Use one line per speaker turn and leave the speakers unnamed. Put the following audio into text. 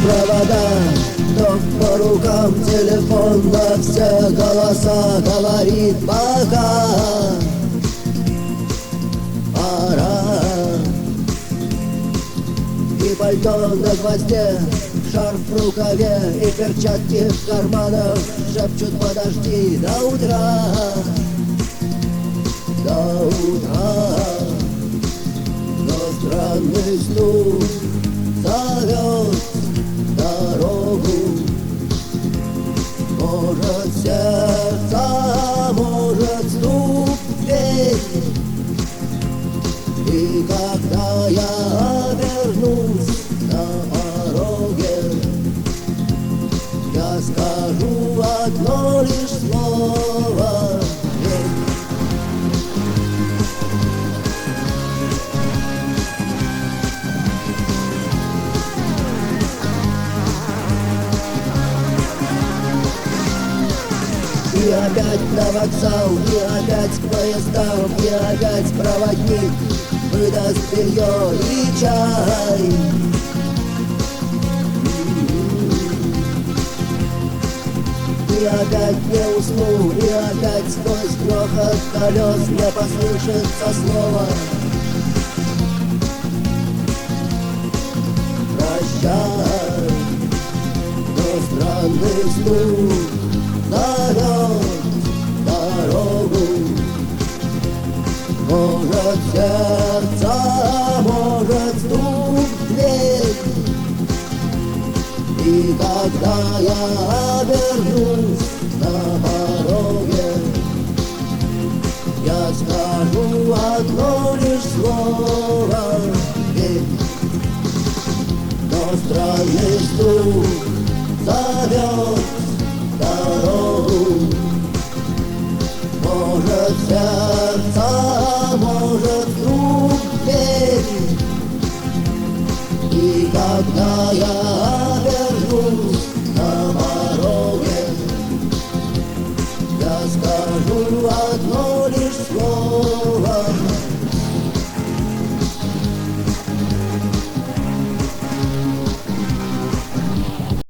провода, но по рукам телефон на все голоса говорит пока. Пора. И пальто на гвозде, шарф в рукаве и перчатки в карманах шепчут: подожди до утра, до утра. Но странный стук зовет дорогу. Может, сердце, может, стук в дверь. И когда я обернусь на пороге, я скажу одно лишь слово: верь. И опять на вокзал, и опять к поездам, и опять проводник выдаст белье и чай. И опять не усну, и опять сквозь грохот колес мне послышится слово: прощай. Но странный стук зовет дорогу. Может, сердце, может, стук в дверь. И когда я обернусь на пороге, я скажу одно лишь слово: верь. Но странный стук